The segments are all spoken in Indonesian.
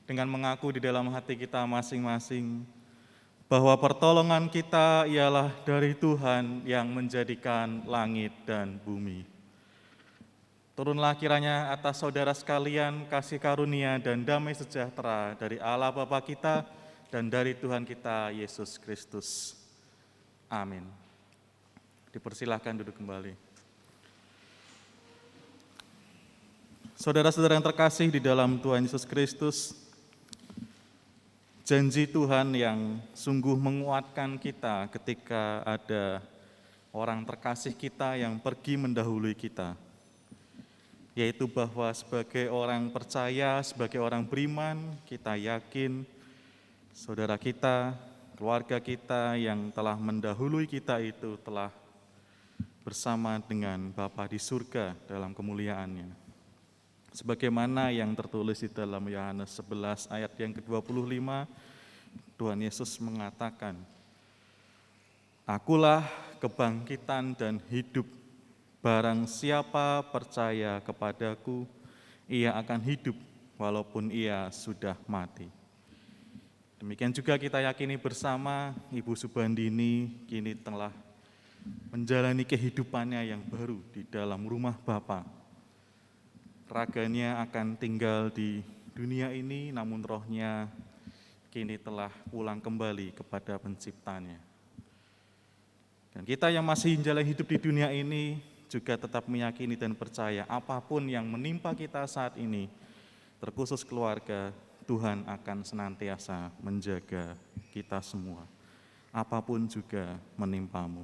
dengan mengaku di dalam hati kita masing-masing bahwa pertolongan kita ialah dari Tuhan yang menjadikan langit dan bumi. Turunlah kiranya atas saudara sekalian kasih karunia dan damai sejahtera dari Allah Bapa kita dan dari Tuhan kita Yesus Kristus. Amin. Dipersilahkan duduk kembali. Saudara-saudara yang terkasih di dalam Tuhan Yesus Kristus, janji Tuhan yang sungguh menguatkan kita ketika ada orang terkasih kita yang pergi mendahului kita, yaitu bahwa sebagai orang percaya, sebagai orang beriman, kita yakin saudara kita, keluarga kita yang telah mendahului kita itu telah bersama dengan Bapa di surga dalam kemuliaannya. Sebagaimana yang tertulis di dalam Yohanes 11 ayat yang ke-25, Tuhan Yesus mengatakan, "Akulah kebangkitan dan hidup, barang siapa percaya kepadaku, ia akan hidup walaupun ia sudah mati." Demikian juga kita yakini bersama Ibu Subandini kini telah menjalani kehidupannya yang baru di dalam rumah Bapa. Raganya akan tinggal di dunia ini, namun rohnya kini telah pulang kembali kepada penciptanya. Dan kita yang masih menjalani hidup di dunia ini juga tetap meyakini dan percaya apapun yang menimpa kita saat ini, terkhusus keluarga, Tuhan akan senantiasa menjaga kita semua. Apapun juga menimpamu.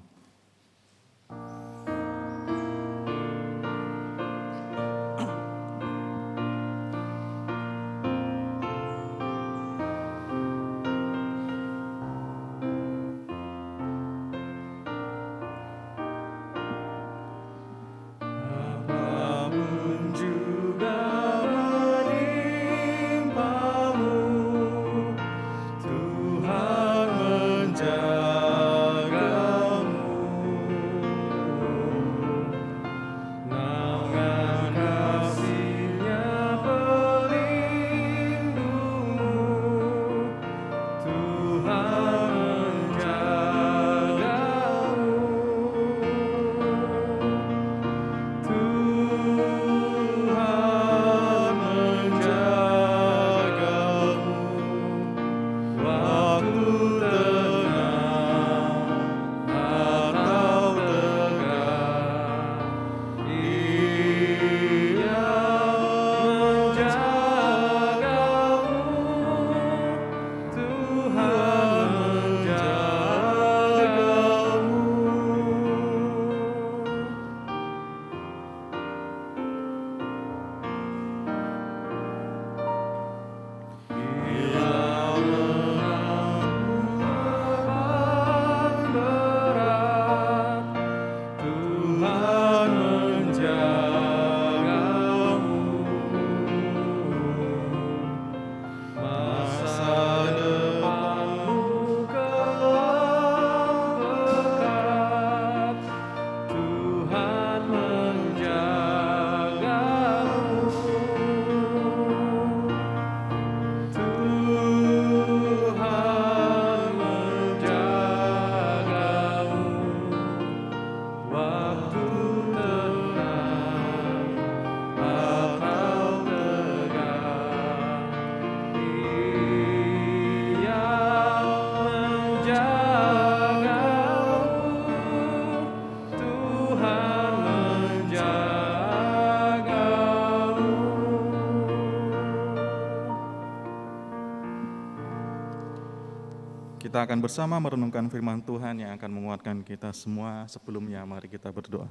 Kita akan bersama merenungkan firman Tuhan yang akan menguatkan kita semua. Sebelumnya mari kita berdoa.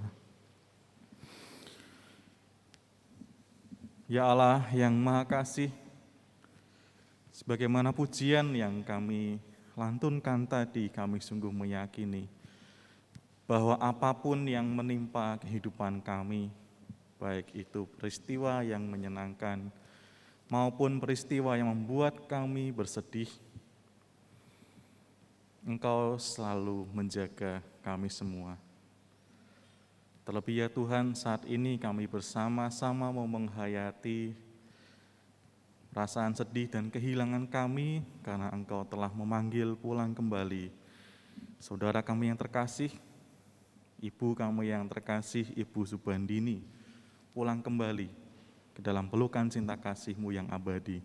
Ya Allah yang Maha Kasih, sebagaimana pujian yang kami lantunkan tadi, kami sungguh meyakini bahwa apapun yang menimpa kehidupan kami, baik itu peristiwa yang menyenangkan maupun peristiwa yang membuat kami bersedih, Engkau selalu menjaga kami semua. Terlebih ya Tuhan, saat ini kami bersama-sama mau menghayati perasaan sedih dan kehilangan kami karena Engkau telah memanggil pulang kembali saudara kami yang terkasih, ibu kami yang terkasih, Ibu Subandini, pulang kembali ke dalam pelukan cinta kasih-Mu yang abadi.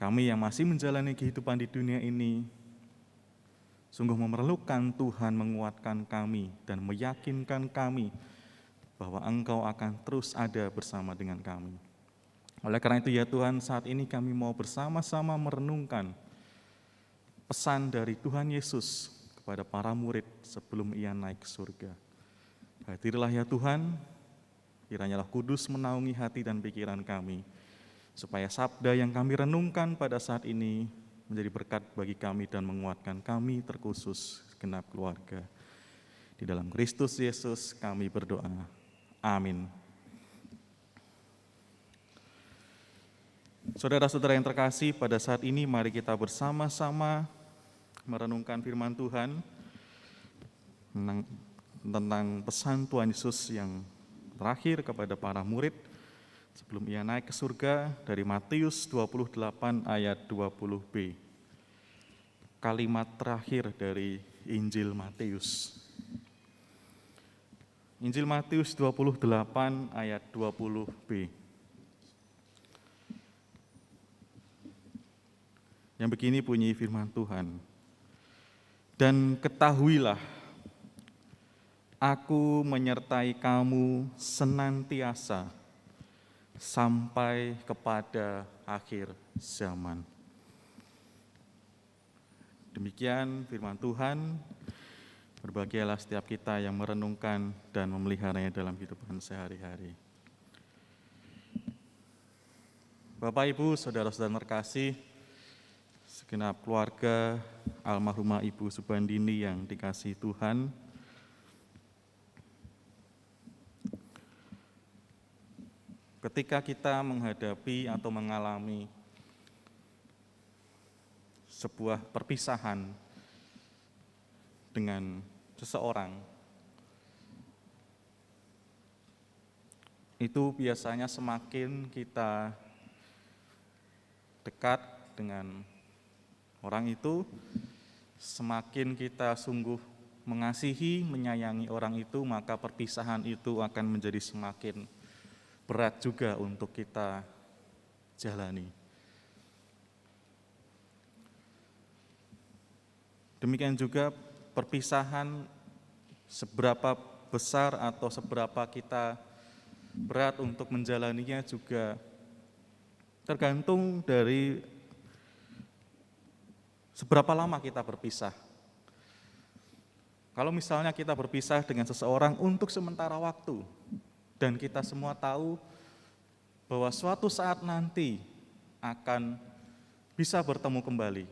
Kami yang masih menjalani kehidupan di dunia ini, sungguh memerlukan Tuhan menguatkan kami dan meyakinkan kami bahwa Engkau akan terus ada bersama dengan kami. Oleh karena itu ya Tuhan, saat ini kami mau bersama-sama merenungkan pesan dari Tuhan Yesus kepada para murid sebelum Ia naik ke surga. Hadirlah ya Tuhan, kiranya Roh Kudus menaungi hati dan pikiran kami, supaya sabda yang kami renungkan pada saat ini menjadi berkat bagi kami dan menguatkan kami terkhusus segenap keluarga. Di dalam Kristus Yesus kami berdoa. Amin. Saudara-saudara yang terkasih, pada saat ini mari kita bersama-sama merenungkan firman Tuhan tentang pesan Tuhan Yesus yang terakhir kepada para murid sebelum Ia naik ke surga dari Matius 28 ayat 20b. Kalimat terakhir dari Injil Matius. Injil Matius 28 ayat 20b. Yang begini bunyi firman Tuhan. Dan ketahuilah, aku menyertai kamu senantiasa sampai kepada akhir zaman. Demikian firman Tuhan. Berbahagialah setiap kita yang merenungkan dan memeliharanya dalam kehidupan sehari-hari. Bapak, Ibu, saudara-saudara terkasih, segenap keluarga almarhumah Ibu Subandini yang dikasihi Tuhan, ketika kita menghadapi atau mengalami sebuah perpisahan dengan seseorang, itu biasanya semakin kita dekat dengan orang itu, semakin kita sungguh mengasihi, menyayangi orang itu, maka perpisahan itu akan menjadi semakin berat juga untuk kita jalani. Demikian juga perpisahan seberapa besar atau seberapa kita berat untuk menjalaninya juga tergantung dari seberapa lama kita berpisah. Kalau misalnya kita berpisah dengan seseorang untuk sementara waktu, dan kita semua tahu bahwa suatu saat nanti akan bisa bertemu kembali.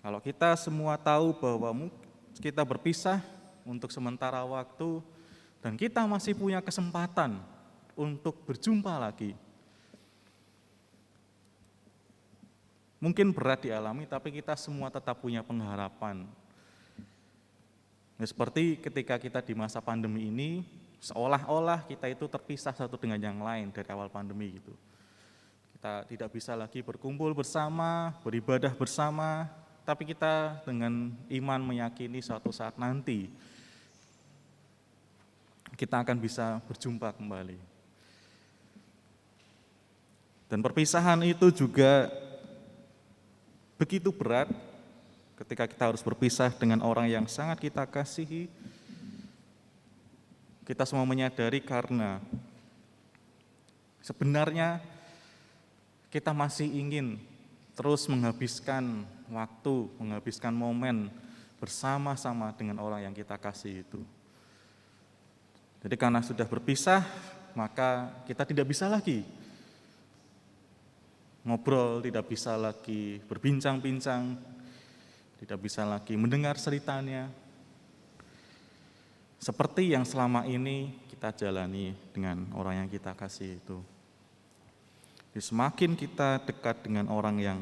Kalau kita semua tahu bahwa kita berpisah untuk sementara waktu dan kita masih punya kesempatan untuk berjumpa lagi, mungkin berat dialami, tapi kita semua tetap punya pengharapan. Seperti ketika kita di masa pandemi ini, seolah-olah kita itu terpisah satu dengan yang lain dari awal pandemi gitu. Kita tidak bisa lagi berkumpul bersama, beribadah bersama, tapi kita dengan iman meyakini suatu saat nanti kita akan bisa berjumpa kembali. Dan perpisahan itu juga begitu berat ketika kita harus berpisah dengan orang yang sangat kita kasihi. Kita semua menyadari karena sebenarnya kita masih ingin terus menghabiskan waktu, menghabiskan momen bersama-sama dengan orang yang kita kasih itu. Jadi karena sudah berpisah, maka kita tidak bisa lagi ngobrol, tidak bisa lagi berbincang-bincang, tidak bisa lagi mendengar ceritanya, seperti yang selama ini kita jalani dengan orang yang kita kasih itu. Jadi semakin kita dekat dengan orang yang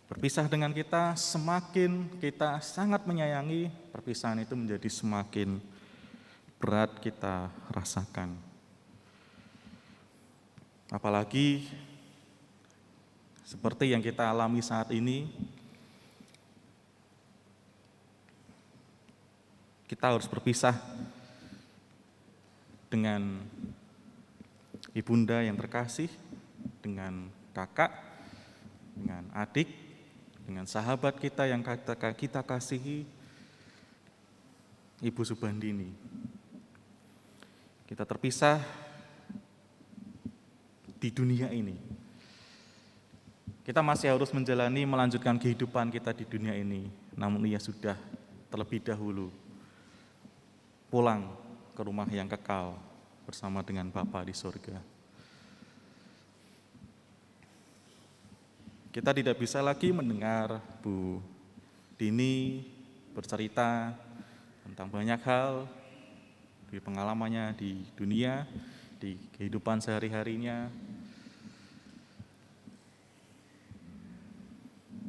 berpisah dengan kita, semakin kita sangat menyayangi, perpisahan itu menjadi semakin berat kita rasakan. Apalagi seperti yang kita alami saat ini, kita harus berpisah dengan ibunda yang terkasih, dengan kakak, dengan adik, dengan sahabat kita yang kita kasihi, Ibu Subandini. Kita terpisah di dunia ini. Kita masih harus melanjutkan kehidupan kita di dunia ini, namun ia sudah terlebih dahulu pulang ke rumah yang kekal bersama dengan Bapa di surga. Kita tidak bisa lagi mendengar Bu Dini bercerita tentang banyak hal di pengalamannya di dunia, di kehidupan sehari-harinya.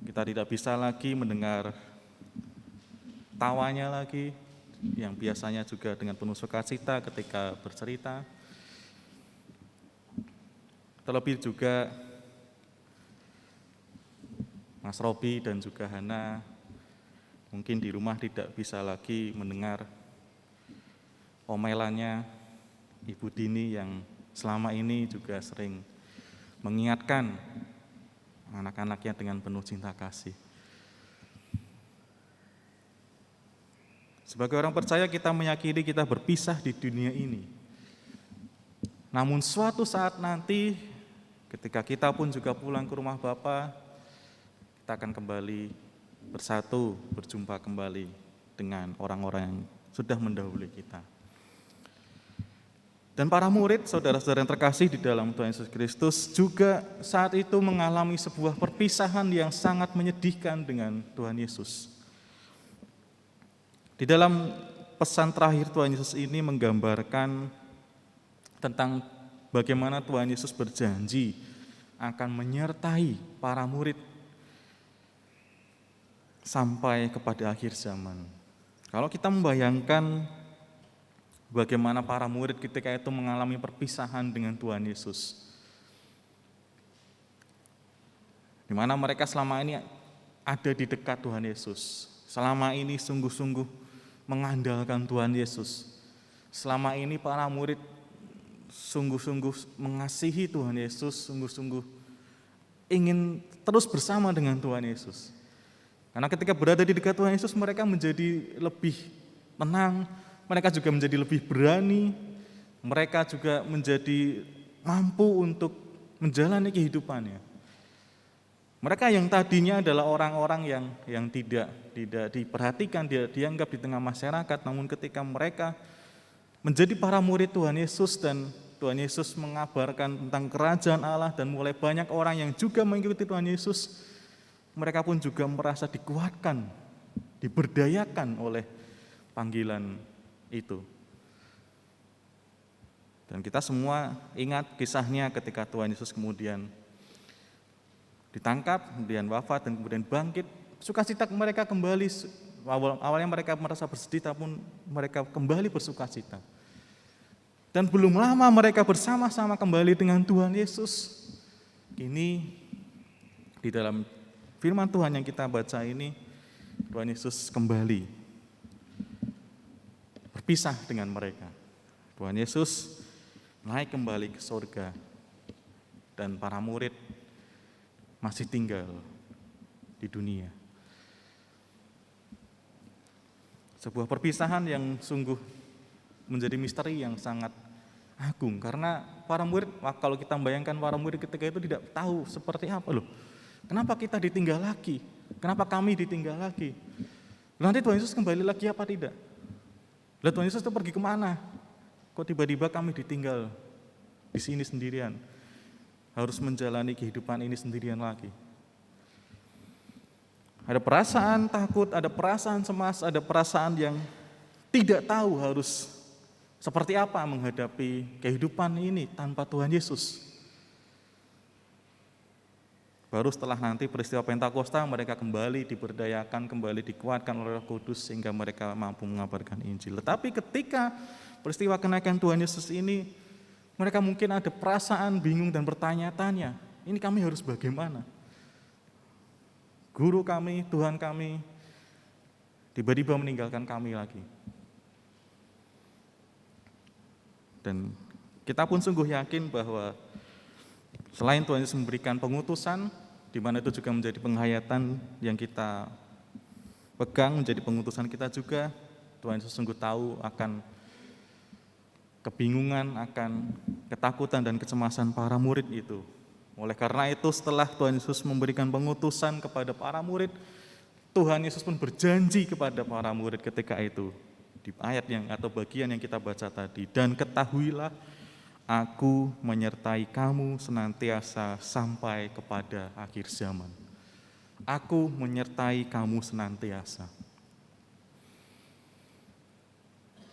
Kita tidak bisa lagi mendengar tawanya lagi, yang biasanya juga dengan penuh sukacita ketika bercerita. Terlebih juga Mas Robi dan juga Hana mungkin di rumah tidak bisa lagi mendengar omelannya Ibu Dini yang selama ini juga sering mengingatkan anak-anaknya dengan penuh cinta kasih. Sebagai orang percaya kita meyakini kita berpisah di dunia ini. Namun suatu saat nanti ketika kita pun juga pulang ke rumah Bapa, kita akan kembali bersatu, berjumpa kembali dengan orang-orang yang sudah mendahului kita. Dan para murid, saudara-saudara yang terkasih di dalam Tuhan Yesus Kristus juga saat itu mengalami sebuah perpisahan yang sangat menyedihkan dengan Tuhan Yesus. Di dalam pesan terakhir Tuhan Yesus ini menggambarkan tentang bagaimana Tuhan Yesus berjanji akan menyertai para murid sampai kepada akhir zaman. Kalau kita membayangkan bagaimana para murid ketika itu mengalami perpisahan dengan Tuhan Yesus, di mana mereka selama ini ada di dekat Tuhan Yesus, selama ini sungguh-sungguh mengandalkan Tuhan Yesus, selama ini para murid sungguh-sungguh mengasihi Tuhan Yesus, sungguh-sungguh ingin terus bersama dengan Tuhan Yesus. Karena ketika berada di dekat Tuhan Yesus, mereka menjadi lebih tenang, mereka juga menjadi lebih berani, mereka juga menjadi mampu untuk menjalani kehidupannya. Mereka yang tadinya adalah orang-orang yang tidak diperhatikan, dianggap di tengah masyarakat, namun ketika mereka menjadi para murid Tuhan Yesus dan Tuhan Yesus mengabarkan tentang kerajaan Allah dan mulai banyak orang yang juga mengikuti Tuhan Yesus, mereka pun juga merasa dikuatkan, diberdayakan oleh panggilan itu. Dan kita semua ingat kisahnya ketika Tuhan Yesus kemudian ditangkap, kemudian wafat, dan kemudian bangkit. Sukacita mereka kembali, awalnya mereka merasa bersedih, tapi mereka kembali bersukacita. Dan belum lama mereka bersama-sama kembali dengan Tuhan Yesus. Kini di dalam firman Tuhan yang kita baca ini, Tuhan Yesus kembali berpisah dengan mereka. Tuhan Yesus naik kembali ke surga dan para murid masih tinggal di dunia. Sebuah perpisahan yang sungguh menjadi misteri yang sangat agung, karena para murid, kalau kita membayangkan para murid ketika itu tidak tahu seperti apa loh. Kenapa kita ditinggal lagi? Kenapa kami ditinggal lagi? Nanti Tuhan Yesus kembali lagi apa tidak? Lalu Tuhan Yesus itu pergi kemana? Kok tiba-tiba kami ditinggal di sini sendirian? Harus menjalani kehidupan ini sendirian lagi. Ada perasaan takut, ada perasaan cemas, ada perasaan yang tidak tahu harus seperti apa menghadapi kehidupan ini tanpa Tuhan Yesus. Baru setelah nanti peristiwa Pentakosta mereka kembali diberdayakan, kembali dikuatkan oleh Roh Kudus sehingga mereka mampu mengabarkan Injil. Tetapi ketika peristiwa kenaikan Tuhan Yesus ini, Mereka mungkin ada perasaan bingung dan bertanya-tanya, ini kami harus bagaimana? Guru kami, Tuhan kami, tiba-tiba meninggalkan kami lagi. Dan kita pun sungguh yakin bahwa selain Tuhan Yesus memberikan pengutusan, di mana itu juga menjadi penghayatan yang kita pegang, menjadi pengutusan kita juga, Tuhan Yesus sungguh tahu akan kebingungan, akan ketakutan dan kecemasan para murid itu. Oleh karena itu, setelah Tuhan Yesus memberikan pengutusan kepada para murid, Tuhan Yesus pun berjanji kepada para murid ketika itu, di ayat yang atau bagian yang kita baca tadi, dan ketahuilah, aku menyertai kamu senantiasa sampai kepada akhir zaman. Aku menyertai kamu senantiasa.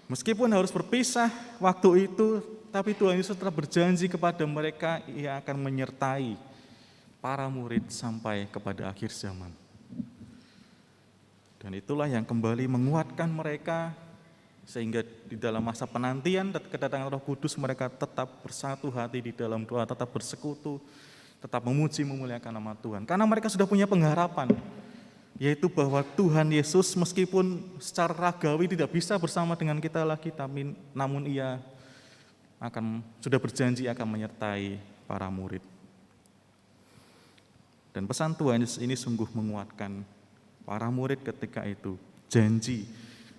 Meskipun harus berpisah waktu itu, tapi Tuhan Yesus telah berjanji kepada mereka, Ia akan menyertai para murid sampai kepada akhir zaman. Dan itulah yang kembali menguatkan mereka, sehingga di dalam masa penantian kedatangan Roh Kudus, mereka tetap bersatu hati di dalam doa, tetap bersekutu, tetap memuji memuliakan nama Tuhan. Karena mereka sudah punya pengharapan, yaitu bahwa Tuhan Yesus meskipun secara ragawi tidak bisa bersama dengan kita lagi, namun Ia sudah berjanji akan menyertai para murid. Dan pesan Tuhan Yesus ini sungguh menguatkan para murid ketika itu. Janji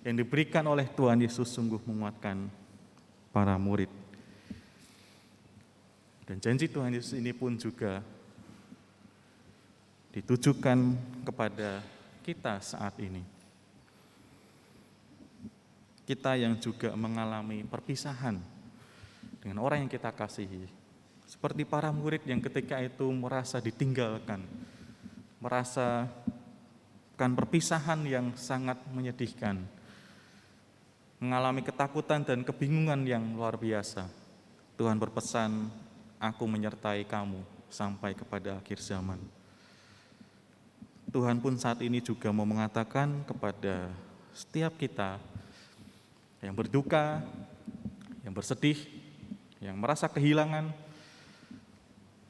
yang diberikan oleh Tuhan Yesus sungguh menguatkan para murid. Dan janji Tuhan Yesus ini pun juga ditujukan kepada kita saat ini. Kita yang juga mengalami perpisahan dengan orang yang kita kasihi. Seperti para murid yang ketika itu merasa ditinggalkan, merasakan perpisahan yang sangat menyedihkan, mengalami ketakutan dan kebingungan yang luar biasa. Tuhan berpesan, aku menyertai kamu sampai kepada akhir zaman. Tuhan pun saat ini juga mau mengatakan kepada setiap kita yang berduka, yang bersedih, yang merasa kehilangan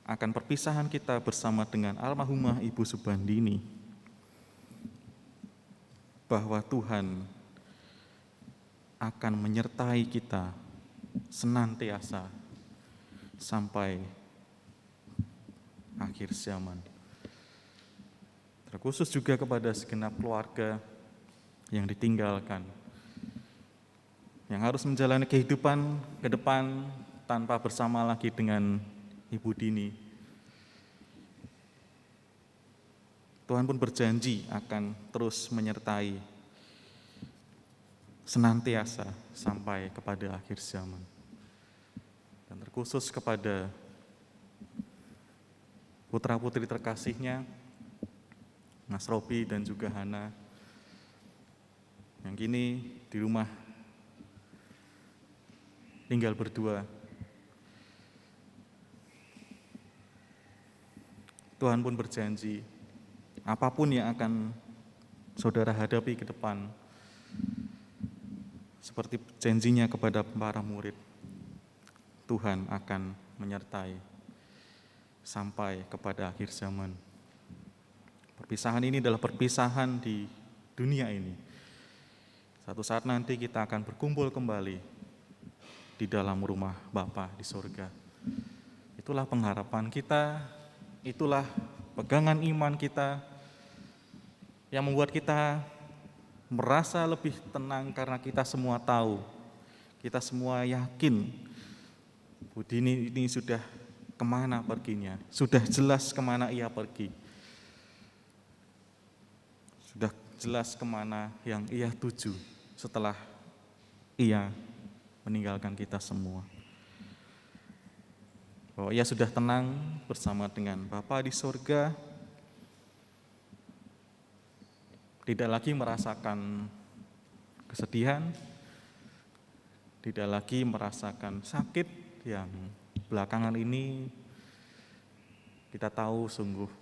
akan perpisahan kita bersama dengan almarhumah Ibu Subandini, bahwa Tuhan akan menyertai kita senantiasa sampai akhir zaman. Terkhusus juga kepada segenap keluarga yang ditinggalkan, yang harus menjalani kehidupan ke depan tanpa bersama lagi dengan Ibu Dini. Tuhan pun berjanji akan terus menyertai senantiasa sampai kepada akhir zaman. Dan terkhusus kepada putra-putri terkasihnya, Mas Robi dan juga Hana, yang kini di rumah tinggal berdua. Tuhan pun berjanji, apapun yang akan saudara hadapi ke depan, seperti janjinya kepada para murid, Tuhan akan menyertai sampai kepada akhir zaman. Perpisahan ini adalah perpisahan di dunia ini. Satu saat nanti kita akan berkumpul kembali di dalam rumah Bapa di surga. Itulah pengharapan kita, itulah pegangan iman kita yang membuat kita merasa lebih tenang, karena kita semua tahu, kita semua yakin Bu Dini ini sudah kemana perginya, sudah jelas kemana ia pergi. Sudah jelas kemana yang ia tuju setelah ia meninggalkan kita semua. Bahwa ia sudah tenang bersama dengan Bapa di surga, tidak lagi merasakan kesedihan, tidak lagi merasakan sakit yang belakangan ini kita tahu sungguh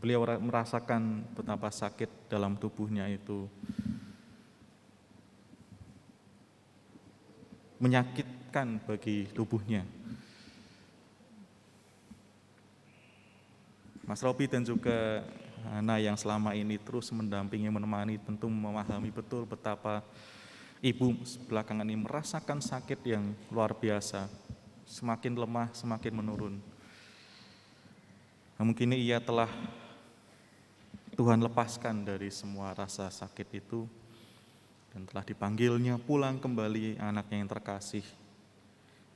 beliau merasakan betapa sakit dalam tubuhnya itu. menyakitkan bagi tubuhnya. Mas Robi dan juga Hana yang selama ini terus mendampingi, menemani, tentu memahami betul betapa ibu belakangan ini merasakan sakit yang luar biasa, semakin lemah, semakin menurun. Nah, mungkin ia telah Tuhan lepaskan dari semua rasa sakit itu dan telah dipanggilnya pulang kembali anaknya yang terkasih,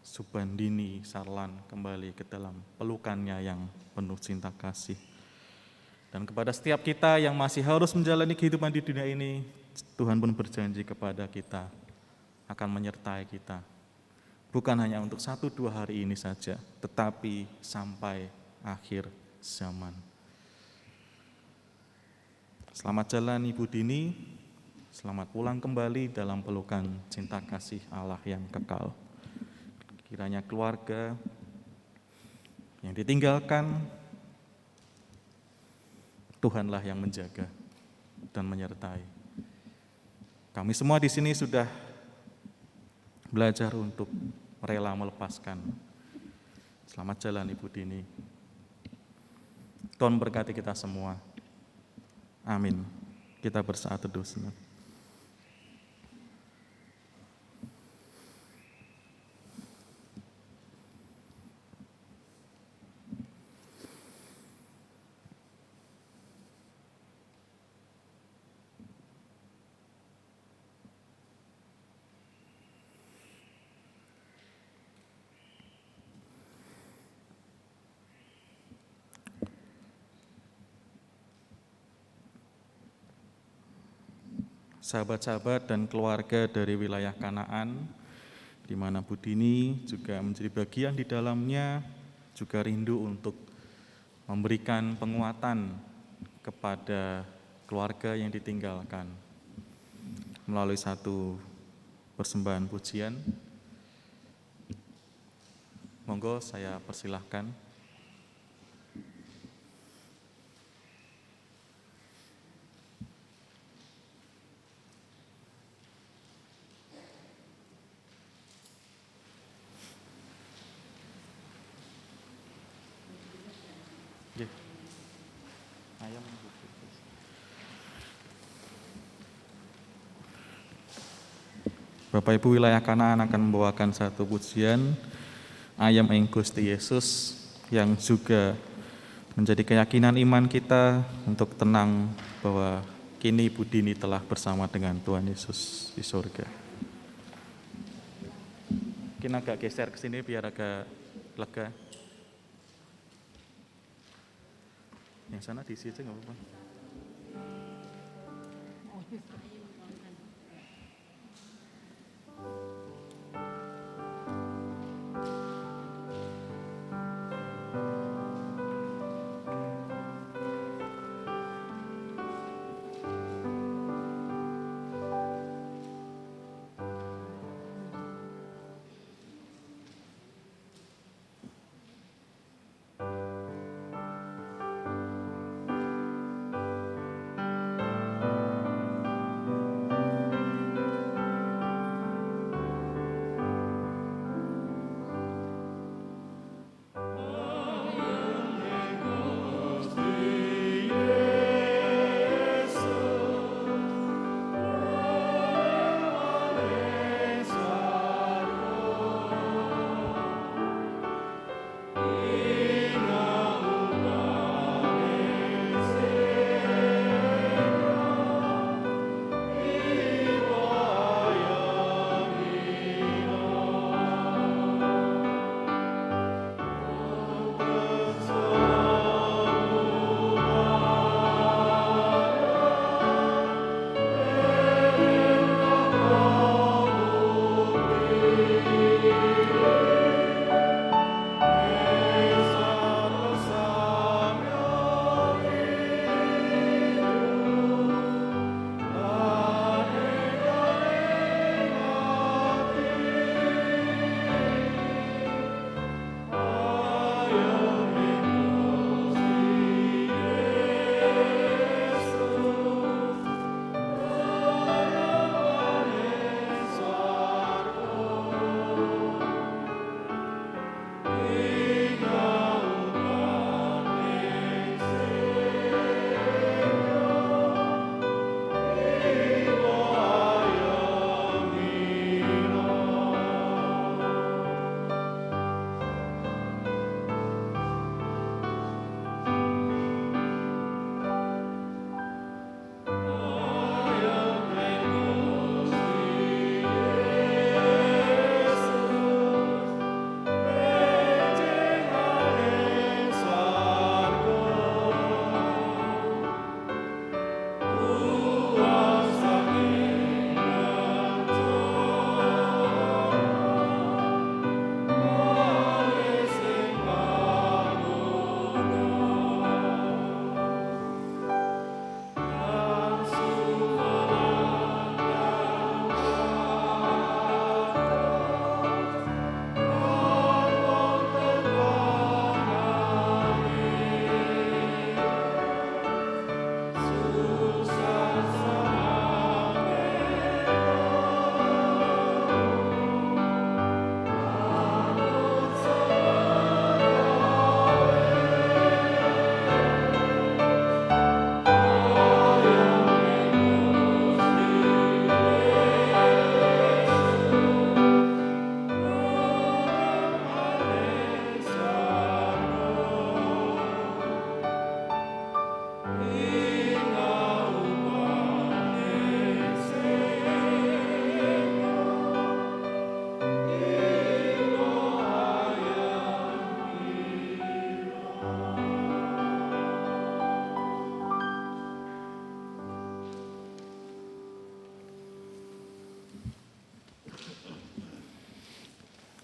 Subandini Sarlan, kembali ke dalam pelukannya yang penuh cinta kasih. Dan kepada setiap kita yang masih harus menjalani kehidupan di dunia ini, Tuhan pun berjanji kepada kita akan menyertai kita. Bukan hanya untuk 1-2 hari ini saja, tetapi sampai akhir zaman. Selamat jalan Ibu Dini, selamat pulang kembali dalam pelukan cinta kasih Allah yang kekal. Kiranya keluarga yang ditinggalkan, Tuhanlah yang menjaga dan menyertai. Kami semua di sini sudah belajar untuk rela melepaskan. Selamat jalan Ibu Dini. Tuhan berkati kita semua. Amin. Kita bersaat teduh sejenak. Sahabat-sahabat dan keluarga dari wilayah Kanaan, di mana Bu Dini juga menjadi bagian di dalamnya, juga rindu untuk memberikan penguatan kepada keluarga yang ditinggalkan melalui satu persembahan pujian. Monggo saya persilahkan. Bapak Ibu wilayah Kanaan akan membawakan satu pujian Ayam ing Gusti Yesus yang juga menjadi keyakinan iman kita untuk tenang bahwa kini Ibu Dini telah bersama dengan Tuhan Yesus di surga. Mungkin agak geser ke sini biar agak lega. Yang sana diisi aja nggak apa-apa.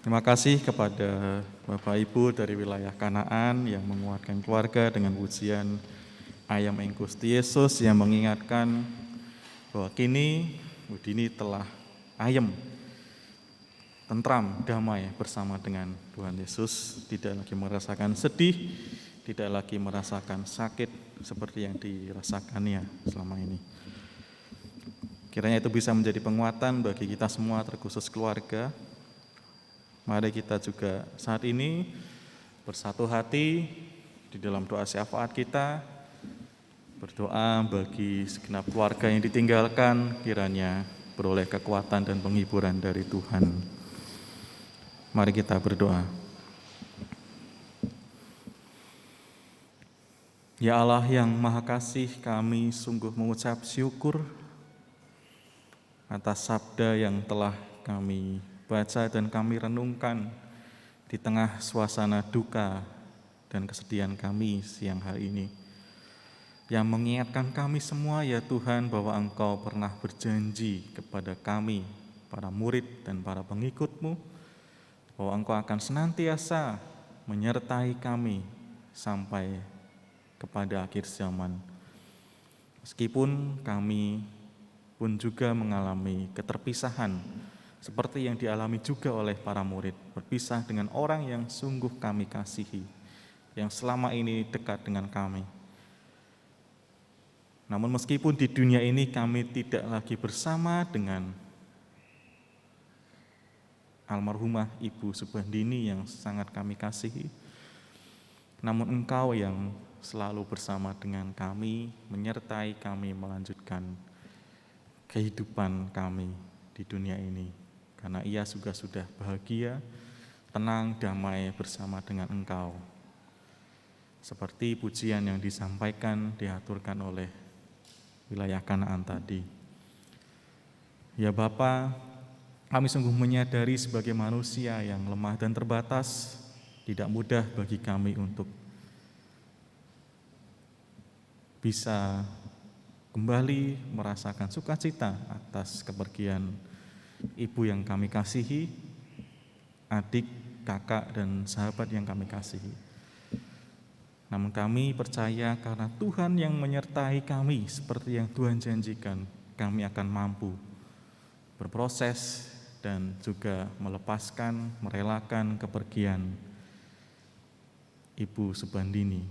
Terima kasih kepada Bapak Ibu dari wilayah Kanaan yang menguatkan keluarga dengan pujian Ayam ing Gusti Yesus yang mengingatkan bahwa kini Udini telah ayem, tentram, damai bersama dengan Tuhan Yesus, tidak lagi merasakan sedih, tidak lagi merasakan sakit seperti yang dirasakannya selama ini. Kiranya itu bisa menjadi penguatan bagi kita semua, terkhusus keluarga. Mari kita juga saat ini bersatu hati di dalam doa syafaat kita, berdoa bagi segenap keluarga yang ditinggalkan, kiranya beroleh kekuatan dan penghiburan dari Tuhan. Mari kita berdoa. Ya Allah yang Maha Kasih, kami sungguh mengucap syukur atas sabda yang telah kami baca dan kami renungkan di tengah suasana duka dan kesedihan kami siang hari ini. Yang mengingatkan kami semua ya Tuhan bahwa Engkau pernah berjanji kepada kami, para murid dan para pengikut-Mu, bahwa Engkau akan senantiasa menyertai kami sampai kepada akhir zaman. Meskipun kami pun juga mengalami keterpisahan seperti yang dialami juga oleh para murid, berpisah dengan orang yang sungguh kami kasihi, yang selama ini dekat dengan kami. Namun meskipun di dunia ini kami tidak lagi bersama dengan almarhumah Ibu Subandini yang sangat kami kasihi, namun Engkau yang selalu bersama dengan kami, menyertai kami melanjutkan kehidupan kami di dunia ini. Karena ia juga sudah bahagia, tenang, damai bersama dengan Engkau. Seperti pujian yang disampaikan, diaturkan oleh wilayah Kanaan tadi. Ya Bapa, kami sungguh menyadari sebagai manusia yang lemah dan terbatas, tidak mudah bagi kami untuk bisa kembali merasakan sukacita atas kepergian Ibu yang kami kasihi, adik, kakak, dan sahabat yang kami kasihi. Namun kami percaya karena Tuhan yang menyertai kami seperti yang Tuhan janjikan, kami akan mampu berproses dan juga melepaskan, merelakan kepergian Ibu Subandini.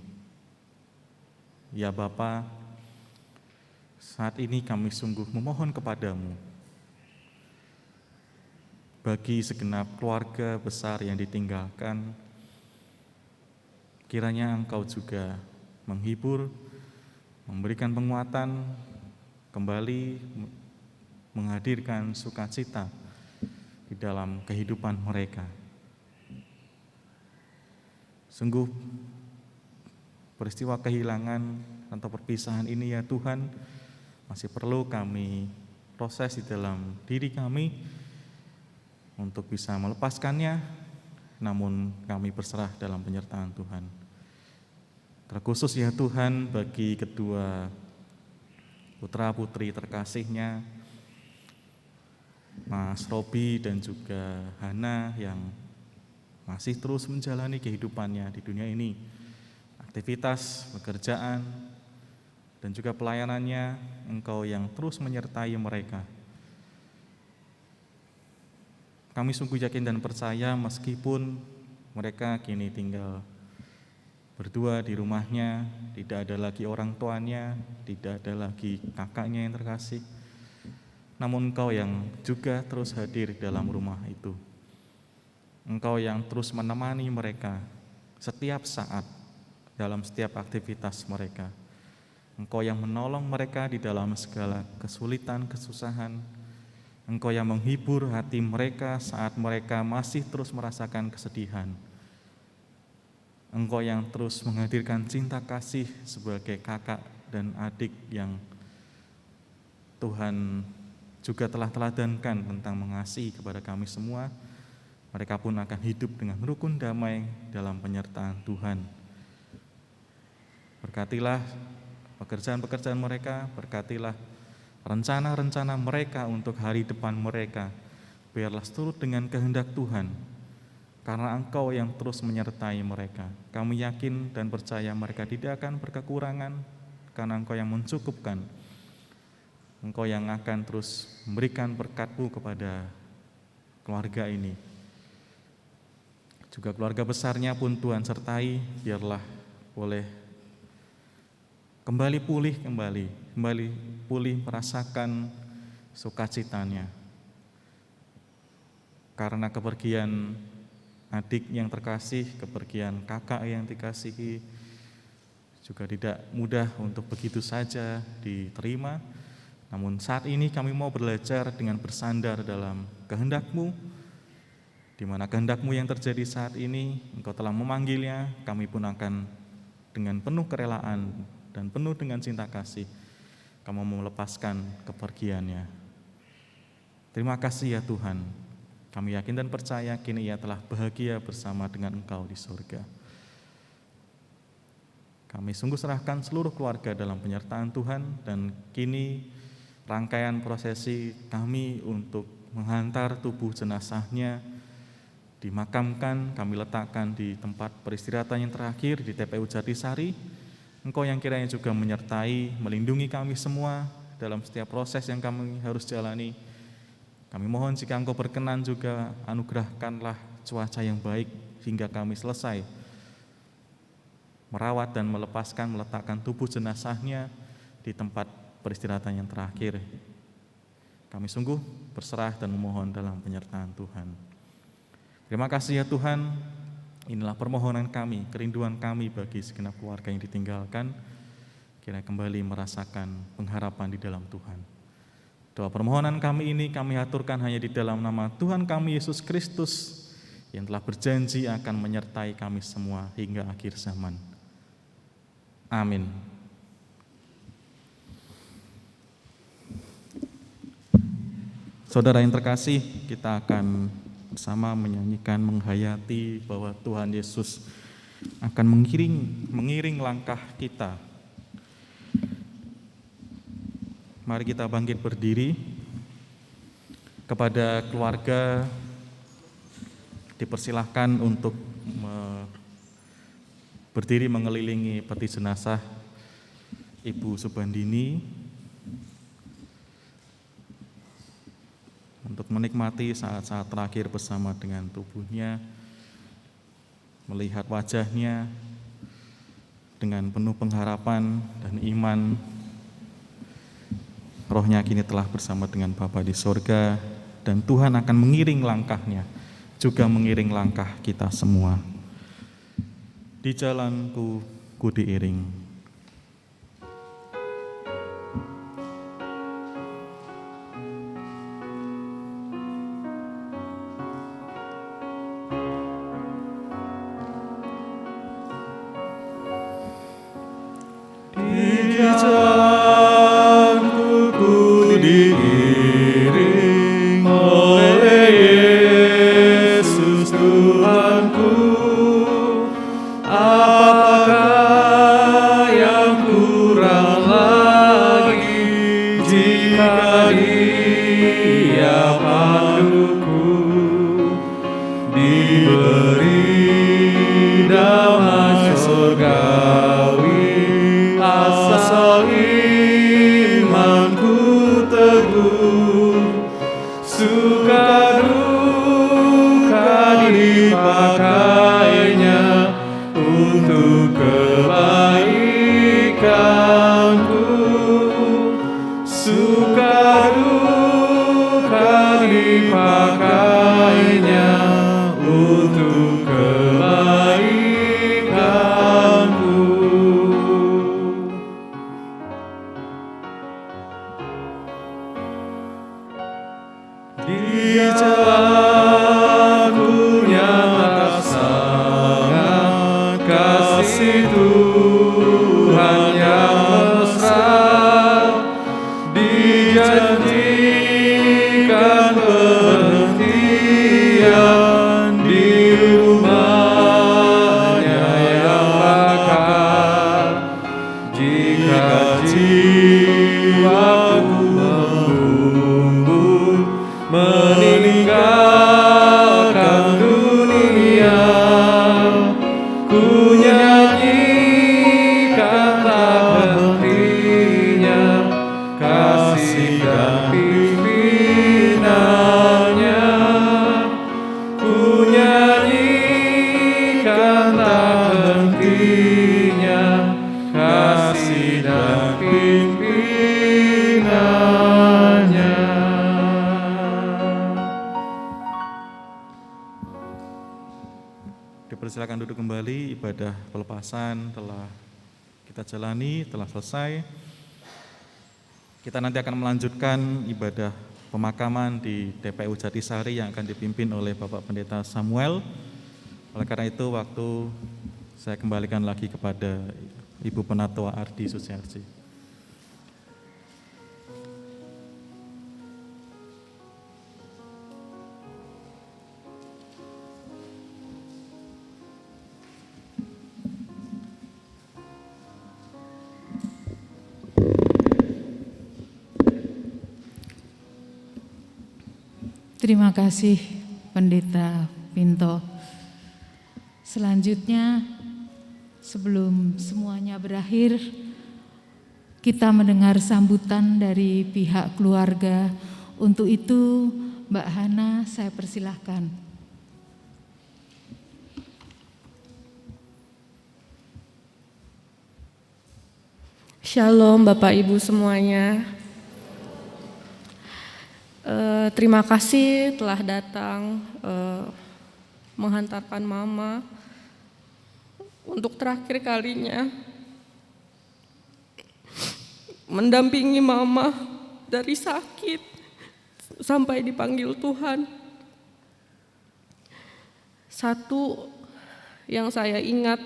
Ya Bapa, saat ini kami sungguh memohon kepadamu bagi segenap keluarga besar yang ditinggalkan, kiranya Engkau juga menghibur, memberikan penguatan, kembali menghadirkan sukacita di dalam kehidupan mereka. Sungguh peristiwa kehilangan atau perpisahan ini ya Tuhan, masih perlu kami proses di dalam diri kami untuk bisa melepaskannya, namun kami berserah dalam penyertaan Tuhan. Terkhusus ya Tuhan bagi kedua putra-putri terkasihnya, Mas Robi dan juga Hana yang masih terus menjalani kehidupannya di dunia ini, aktivitas, pekerjaan, dan juga pelayanannya, Engkau yang terus menyertai mereka. Kami sungguh yakin dan percaya meskipun mereka kini tinggal berdua di rumahnya, tidak ada lagi orang tuanya, tidak ada lagi kakaknya yang terkasih, namun Engkau yang juga terus hadir dalam rumah itu. Engkau yang terus menemani mereka setiap saat dalam setiap aktivitas mereka. Engkau yang menolong mereka di dalam segala kesulitan, kesusahan. Engkau yang menghibur hati mereka saat mereka masih terus merasakan kesedihan. Engkau yang terus menghadirkan cinta kasih sebagai kakak dan adik yang Tuhan juga telah teladankan tentang mengasihi kepada kami semua. Mereka pun akan hidup dengan rukun damai dalam penyertaan Tuhan. Berkatilah pekerjaan-pekerjaan mereka, berkatilah rencana-rencana mereka untuk hari depan mereka. Biarlah seturut dengan kehendak Tuhan. karena Engkau yang terus menyertai mereka. Kami yakin dan percaya mereka tidak akan berkekurangan, karena Engkau yang mencukupkan. Engkau yang akan terus memberikan berkat-Mu kepada keluarga ini. Juga keluarga besarnya pun Tuhan sertai, biarlah boleh kembali pulih merasakan sukacitanya. Karena kepergian adik yang terkasih, kepergian kakak yang dikasihi, juga tidak mudah untuk begitu saja diterima. Namun saat ini kami mau belajar dengan bersandar dalam kehendak-Mu, di mana kehendak-Mu yang terjadi saat ini, Engkau telah memanggilnya, kami pun akan dengan penuh kerelaan dan penuh dengan cinta kasih, kami mau melepaskan kepergiannya. Terima kasih ya Tuhan, kami yakin dan percaya kini ia telah bahagia bersama dengan Engkau di surga. Kami sungguh serahkan seluruh keluarga dalam penyertaan Tuhan, dan kini rangkaian prosesi kami untuk menghantar tubuh jenazahnya dimakamkan, kami letakkan di tempat peristirahatan yang terakhir di TPU Jatisari. Engkau yang kiranya juga menyertai, melindungi kami semua dalam setiap proses yang kami harus jalani. Kami mohon jika Engkau berkenan juga anugerahkanlah cuaca yang baik hingga kami selesai merawat dan meletakkan tubuh jenazahnya di tempat peristirahatan yang terakhir. Kami sungguh berserah dan memohon dalam penyertaan Tuhan. Terima kasih ya Tuhan, inilah permohonan kami, kerinduan kami bagi segenap keluarga yang ditinggalkan, kiranya kembali merasakan pengharapan di dalam Tuhan. Doa permohonan kami ini kami aturkan hanya di dalam nama Tuhan kami Yesus Kristus yang telah berjanji akan menyertai kami semua hingga akhir zaman. Amin. Saudara yang terkasih, kita akan bersama menyanyikan, menghayati bahwa Tuhan Yesus akan mengiring langkah kita. Mari kita bangkit berdiri. Kepada keluarga dipersilahkan untuk berdiri mengelilingi peti jenazah Ibu Subandini untuk menikmati saat-saat terakhir bersama dengan tubuhnya, melihat wajahnya dengan penuh pengharapan dan iman. Rohnya kini telah bersama dengan Bapa di sorga, dan Tuhan akan mengiring langkahnya, juga mengiring langkah kita semua. Di jalanku ku diiring. Meninggalkan dunia Dipersilakan duduk kembali, ibadah pelepasan telah kita jalani, telah selesai. Kita nanti akan melanjutkan ibadah pemakaman di TPU Jatisari yang akan dipimpin oleh Bapak Pendeta Samuel. Oleh karena itu, waktu saya kembalikan lagi kepada Ibu Penatua Ardi Susiarji. Terima kasih Pendeta Pinto. Selanjutnya, sebelum semuanya berakhir, kita mendengar sambutan dari pihak keluarga. Untuk itu, Mbak Hana, saya persilahkan. Shalom Bapak Ibu semuanya. Terima kasih telah datang menghantarkan Mama untuk terakhir kalinya, mendampingi Mama dari sakit sampai dipanggil Tuhan. Satu yang saya ingat,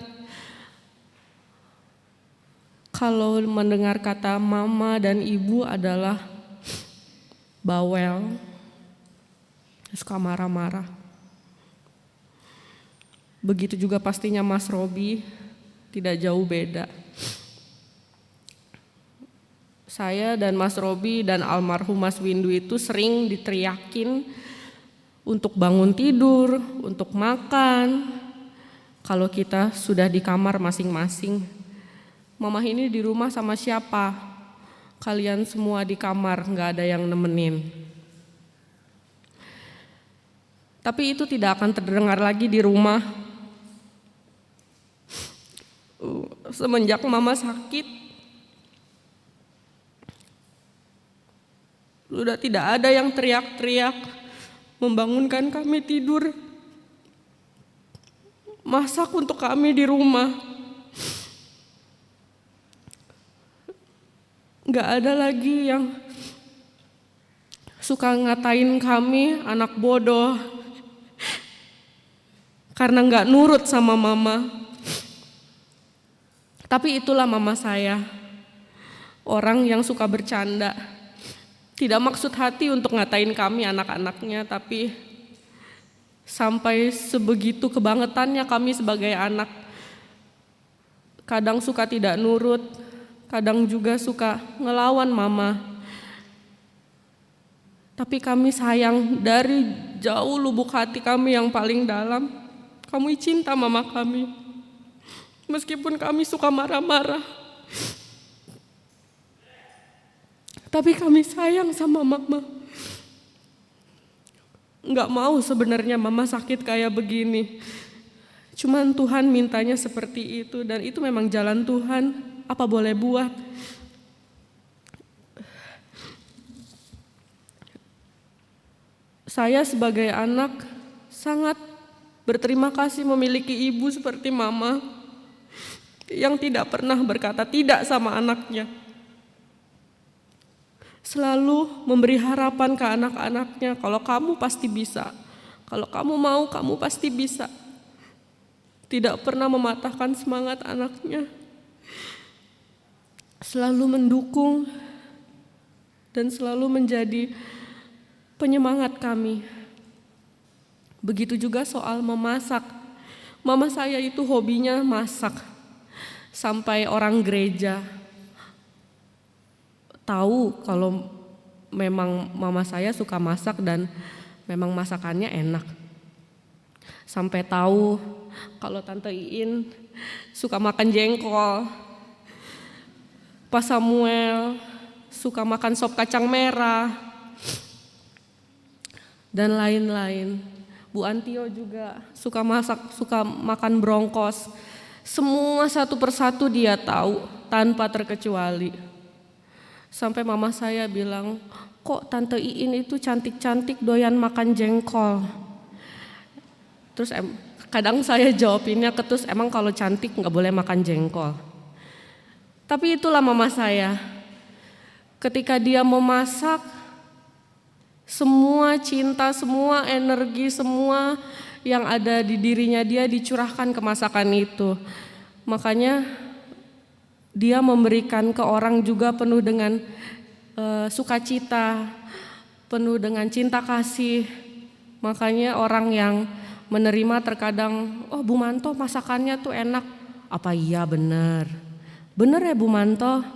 kalau mendengar kata Mama dan Ibu adalah bawel, suka marah-marah. Begitu juga pastinya Mas Robi, tidak jauh beda. Saya dan Mas Robi dan almarhum Mas Windu itu sering diteriakin untuk bangun tidur, untuk makan. Kalau kita sudah di kamar masing-masing, Mama ini di rumah sama siapa? Kalian semua di kamar, gak ada yang nemenin. Tapi itu tidak akan terdengar lagi di rumah. Semenjak Mama sakit, sudah tidak ada yang teriak-teriak membangunkan kami tidur, masak untuk kami di rumah. Gak ada lagi yang suka ngatain kami anak bodoh karena gak nurut sama Mama. Tapi itulah Mama saya, orang yang suka bercanda. Tidak maksud hati untuk ngatain kami anak-anaknya, tapi sampai sebegitu kebangetannya kami sebagai anak. Kadang suka tidak nurut, kadang juga suka ngelawan Mama. Tapi kami sayang, dari jauh lubuk hati kami yang paling dalam, kami cinta Mama kami. Meskipun kami suka marah-marah, tapi kami sayang sama Mama. Nggak mau sebenarnya Mama sakit kayak begini. Cuman Tuhan mintanya seperti itu, dan itu memang jalan Tuhan. Apa boleh buat? Saya sebagai anak sangat berterima kasih memiliki ibu seperti Mama yang tidak pernah berkata tidak sama anaknya. Selalu memberi harapan ke anak-anaknya, kalau kamu pasti bisa. Kalau kamu mau, kamu pasti bisa. Tidak pernah mematahkan semangat anaknya. Selalu mendukung dan selalu menjadi penyemangat kami. Begitu juga soal memasak. Mama saya itu hobinya masak. Sampai orang gereja tahu kalau memang Mama saya suka masak dan memang masakannya enak. Sampai tahu kalau Tante Iin suka makan jengkol, Pak Samuel suka makan sop kacang merah, dan lain-lain. Bu Antio juga suka masak, suka makan brongkos. Semua satu persatu dia tahu tanpa terkecuali. Sampai Mama saya bilang, kok Tante Iin itu cantik-cantik doyan makan jengkol. Terus kadang saya jawabinnya ketus, emang kalau cantik nggak boleh makan jengkol. Tapi itulah mama saya. Ketika dia memasak, semua cinta, semua energi, semua yang ada di dirinya dia dicurahkan ke masakan itu. Makanya dia memberikan ke orang juga penuh dengan sukacita, penuh dengan cinta kasih. Makanya orang yang menerima terkadang, oh Bu Manto masakannya tuh enak. Apa iya bener? Bener ya Bu Manto?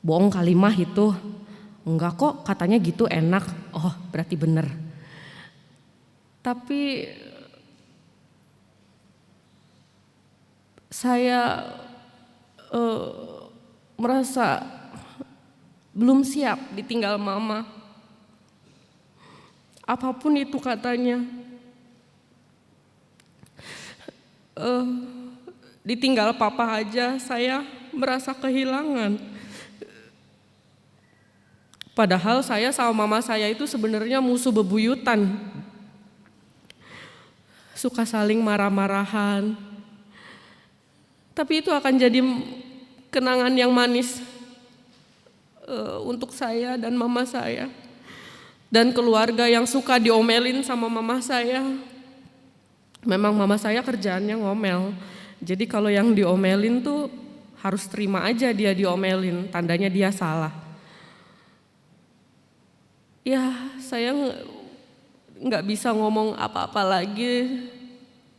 Bohong kalimah itu. Enggak kok, katanya gitu enak. Oh berarti bener. Tapi saya merasa belum siap ditinggal mama. Apapun itu katanya. Ditinggal papa aja saya merasa kehilangan. Padahal saya sama mama saya itu sebenarnya musuh bebuyutan. Suka saling marah-marahan. Tapi itu akan jadi kenangan yang manis untuk saya dan mama saya. Dan keluarga yang suka diomelin sama mama saya. Memang mama saya kerjaannya ngomel. Jadi kalau yang diomelin tuh harus terima aja dia diomelin, tandanya dia salah. Ya saya nggak bisa ngomong apa-apa lagi.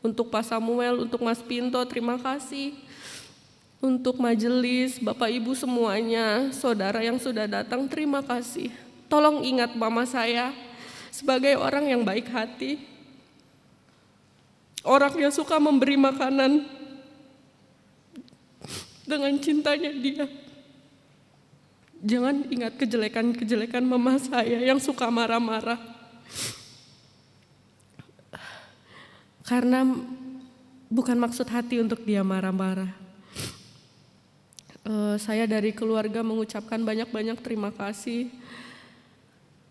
Untuk Pak Samuel, untuk Mas Pinto terima kasih. Untuk majelis, Bapak Ibu semuanya, saudara yang sudah datang terima kasih. Tolong ingat mama saya sebagai orang yang baik hati. Orang yang suka memberi makanan dengan cintanya dia. Jangan ingat kejelekan-kejelekan mama saya yang suka marah-marah. Karena bukan maksud hati untuk dia marah-marah. Saya dari keluarga mengucapkan banyak-banyak terima kasih.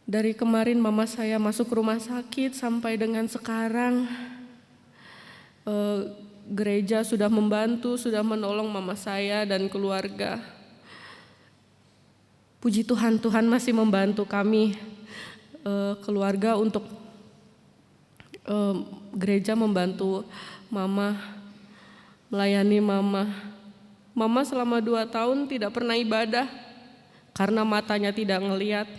Dari kemarin mama saya masuk rumah sakit sampai dengan sekarang. Gereja sudah membantu, sudah menolong mama saya dan keluarga. Puji Tuhan, Tuhan masih membantu kami keluarga untuk gereja membantu mama, melayani mama. Mama selama 2 tahun tidak pernah ibadah karena matanya tidak ngelihat.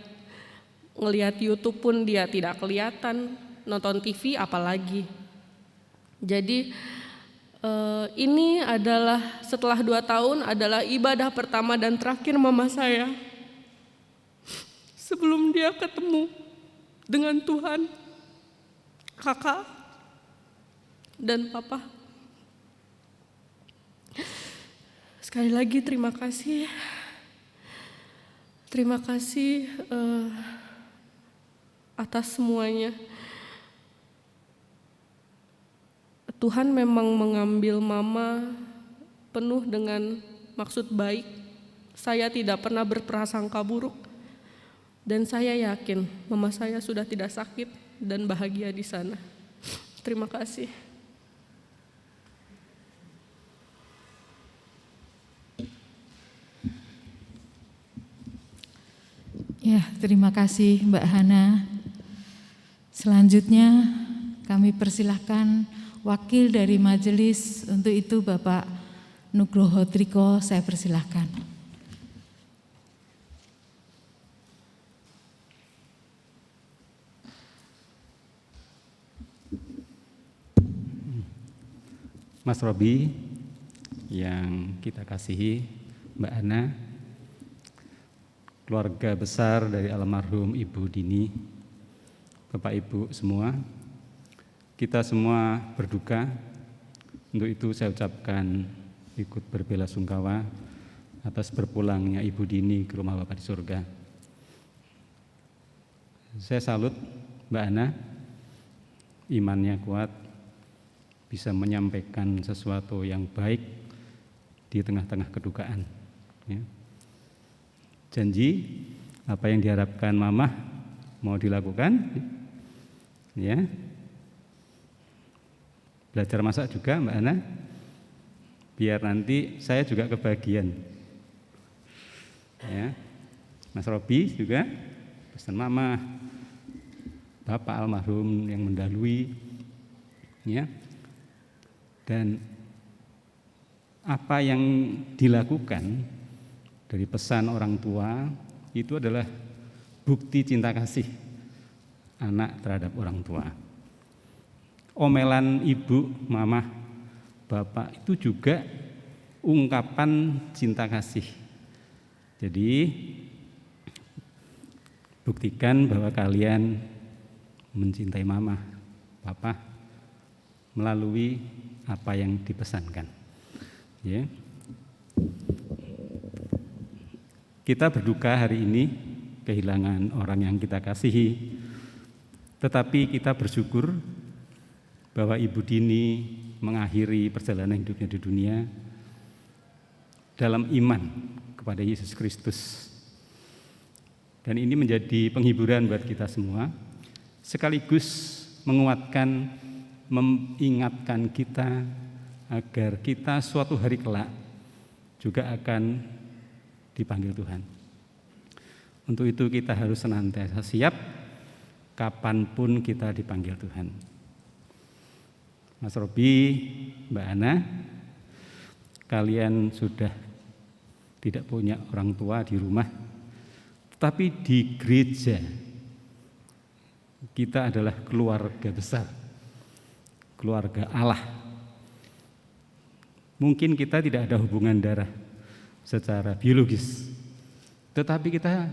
Ngelihat YouTube pun dia tidak kelihatan, nonton TV apalagi. Jadi ini adalah setelah 2 tahun adalah ibadah pertama dan terakhir mama saya sebelum dia ketemu dengan Tuhan, kakak dan papa. Sekali lagi terima kasih. Terima kasih atas semuanya. Tuhan memang mengambil mama penuh dengan maksud baik. Saya tidak pernah berprasangka buruk. Dan saya yakin mama saya sudah tidak sakit dan bahagia di sana. Terima kasih. Ya, terima kasih Mbak Hana. Selanjutnya kami persilahkan wakil dari majelis, untuk itu Bapak Nugroho Triko, saya persilahkan. Mas Robi yang kita kasihi, Mbak Ana, keluarga besar dari almarhum Ibu Dini, Bapak Ibu semua, kita semua berduka. Untuk itu saya ucapkan ikut berbelasungkawa atas berpulangnya Ibu Dini ke rumah Bapa di surga. Saya salut Mbak Ana, imannya kuat, bisa menyampaikan sesuatu yang baik di tengah-tengah kedukaan. Ya. Janji apa yang diharapkan Mama mau dilakukan, ya. belajar masak juga Mbak Ana, biar nanti saya juga kebagian. Ya, Mas Robi juga pesan mama, Bapak almarhum yang mendahului, ya. Dan apa yang dilakukan dari pesan orang tua itu adalah bukti cinta kasih anak terhadap orang tua. Omelan ibu, mama, bapak itu juga ungkapan cinta kasih. Jadi buktikan bahwa kalian mencintai mama, papa melalui apa yang dipesankan. Ya. Kita berduka hari ini kehilangan orang yang kita kasihi, tetapi kita bersyukur bahwa Ibu Dini mengakhiri perjalanan hidupnya di dunia dalam iman kepada Yesus Kristus. Dan ini menjadi penghiburan buat kita semua, sekaligus menguatkan, mengingatkan kita agar kita suatu hari kelak juga akan dipanggil Tuhan. Untuk itu kita harus senantiasa siap kapanpun kita dipanggil Tuhan. Mas Robi, Mbak Ana, kalian sudah tidak punya orang tua di rumah, tetapi di gereja kita adalah keluarga besar, keluarga Allah. Mungkin kita tidak ada hubungan darah secara biologis, tetapi kita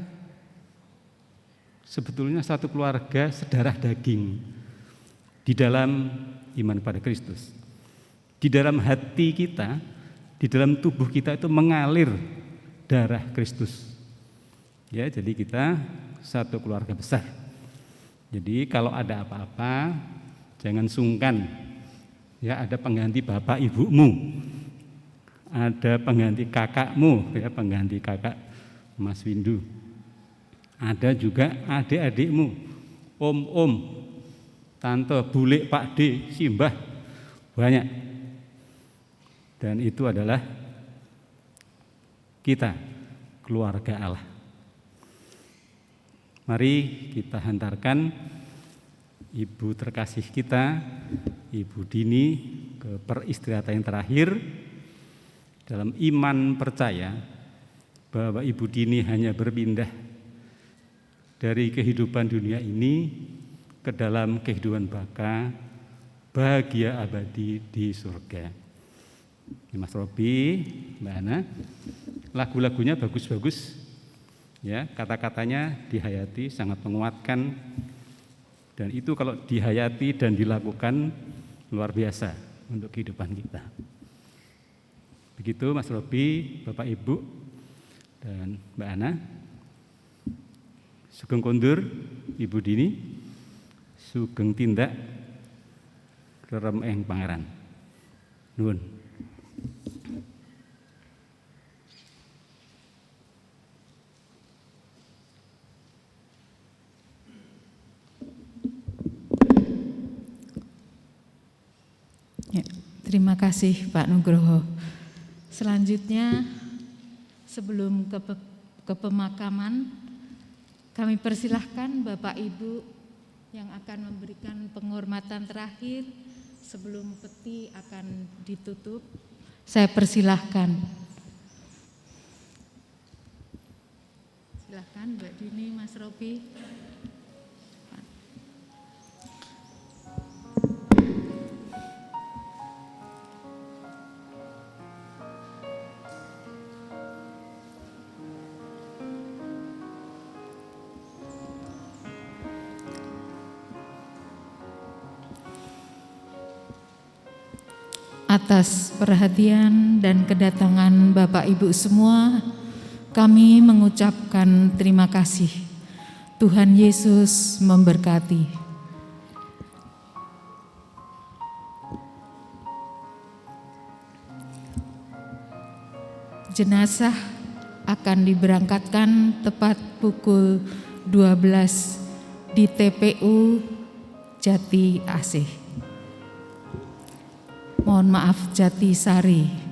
sebetulnya satu keluarga sedarah daging di dalam iman pada Kristus. Di dalam hati kita, di dalam tubuh kita itu mengalir darah Kristus. Ya, jadi kita satu keluarga besar. Jadi kalau ada apa-apa, jangan sungkan. Ya, ada pengganti bapak ibumu, ada pengganti kakakmu, ya, pengganti kakak Mas Windu. Ada juga adik-adikmu, om, tante, bule, pak de, simbah, banyak. Dan itu adalah kita, keluarga Allah. Mari kita hantarkan ibu terkasih kita, Ibu Dini, ke peristirahatan yang terakhir dalam iman percaya bahwa Ibu Dini hanya berpindah dari kehidupan dunia ini ke dalam kehidupan baka, bahagia abadi di surga. Mas Robi, Mbak Ana, lagu-lagunya bagus-bagus, ya, kata-katanya dihayati, sangat menguatkan, dan itu kalau dihayati dan dilakukan luar biasa untuk kehidupan kita. Begitu Mas Robi, Bapak Ibu, dan Mbak Ana. Sugeng kondur Ibu Dini, sugeng tindak rerem ing pangeran. Nuwun. Ya, terima kasih Pak Nugroho. Selanjutnya sebelum ke pemakaman, kami persilahkan Bapak Ibu yang akan memberikan penghormatan terakhir sebelum peti akan ditutup. Saya persilahkan. Silahkan Mbak Dini, Mas Robi. Atas perhatian dan kedatangan Bapak Ibu semua, kami mengucapkan terima kasih. Tuhan Yesus memberkati. Jenazah akan diberangkatkan tepat pukul 12 di TPU Jati Asih. Mohon maaf, Jatisari.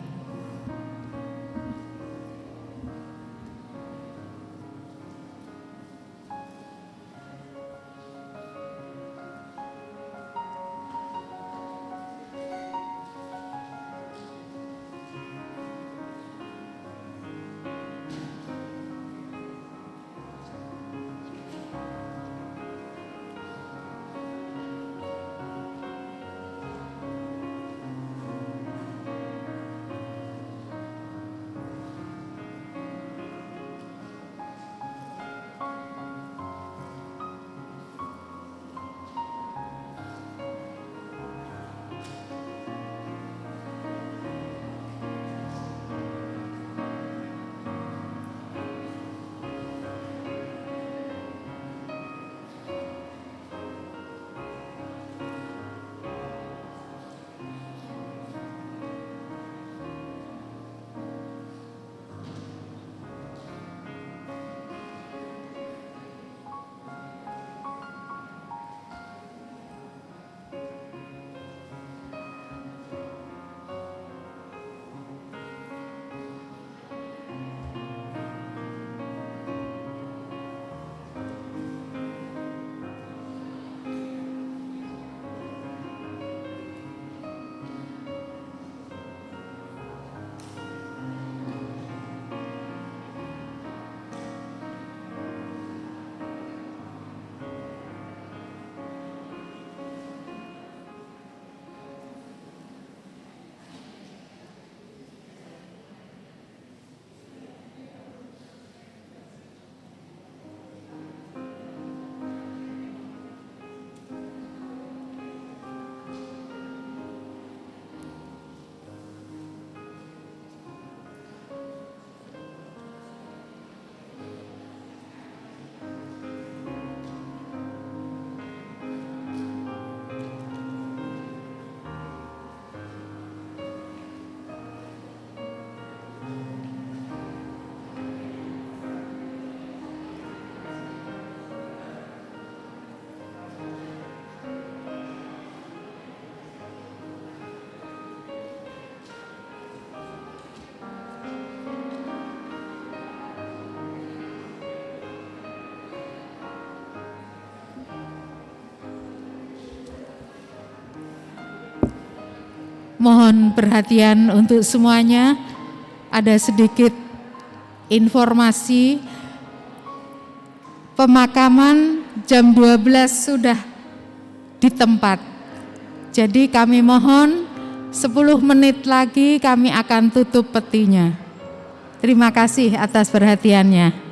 Mohon perhatian untuk semuanya, ada sedikit informasi. Pemakaman jam 12 sudah di tempat. Jadi kami mohon 10 menit lagi kami akan tutup petinya. Terima kasih atas perhatiannya.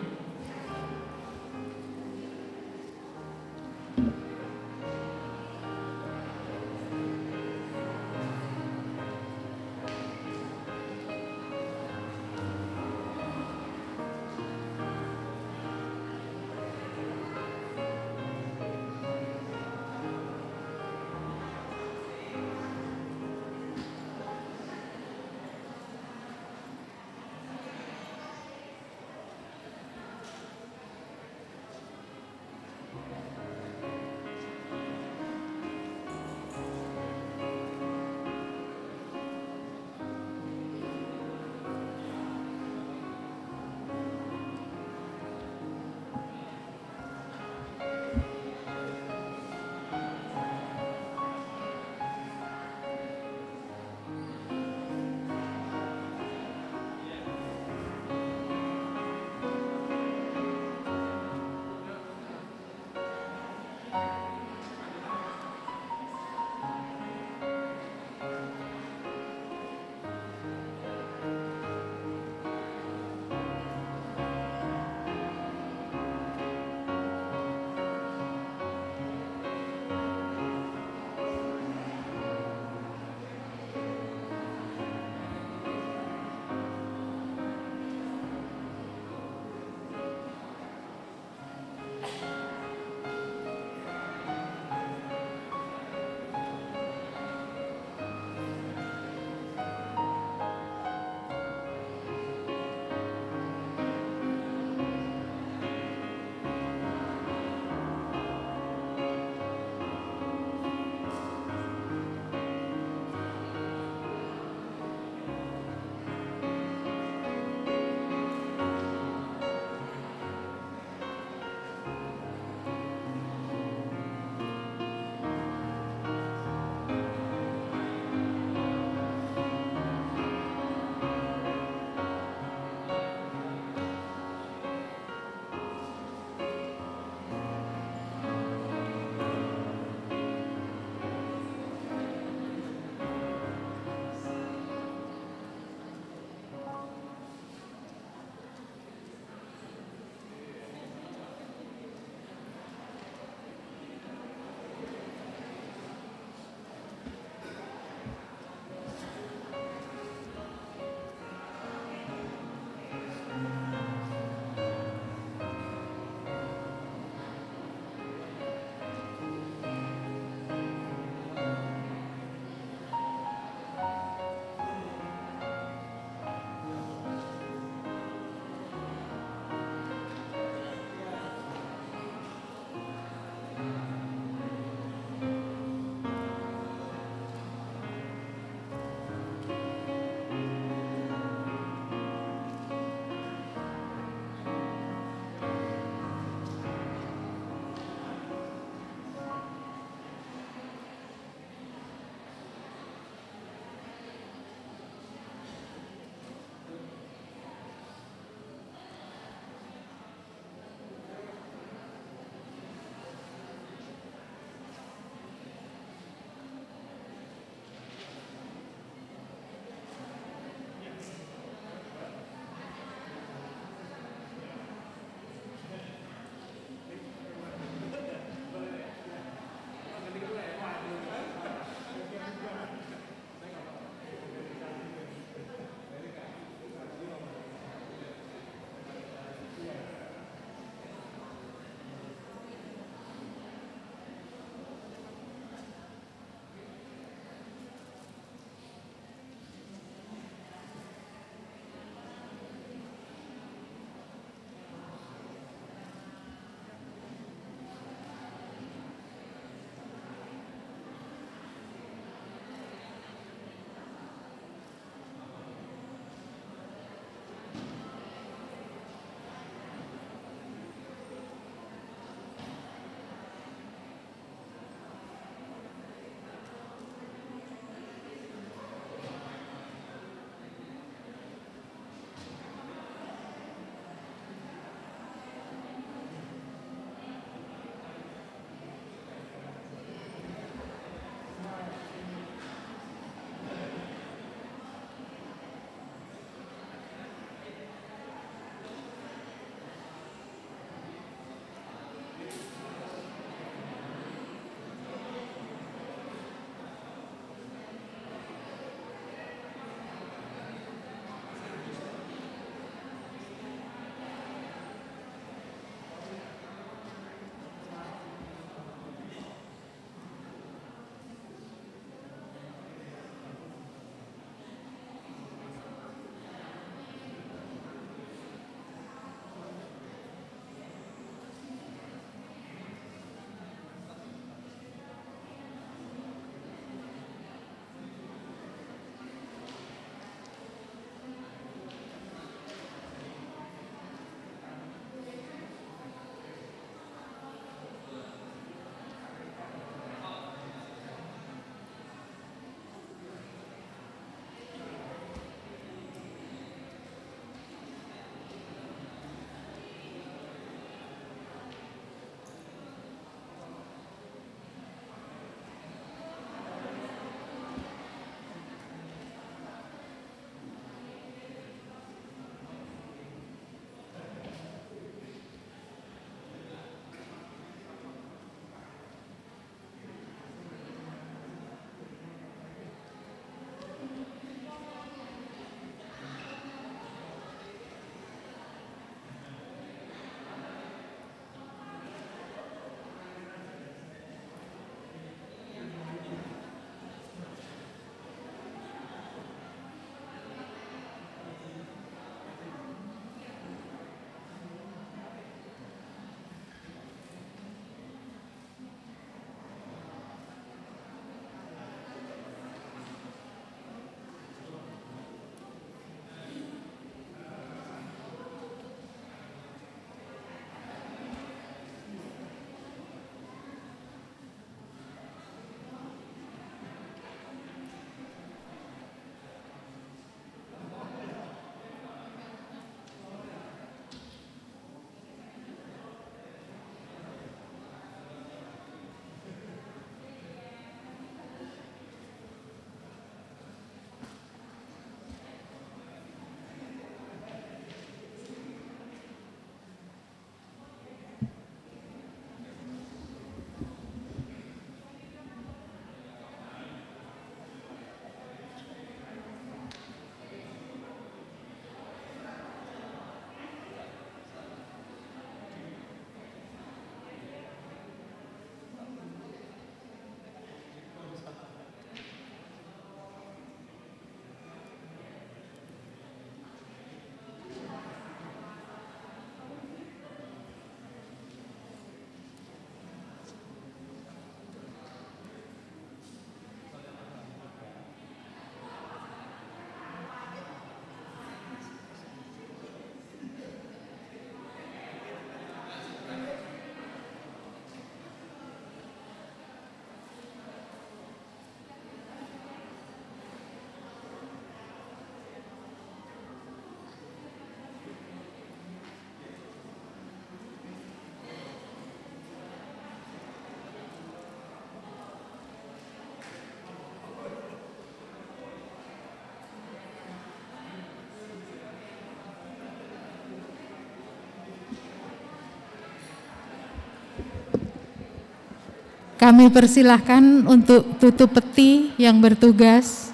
Kami persilahkan untuk tutup peti yang bertugas.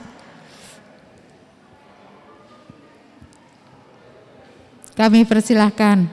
Kami persilahkan.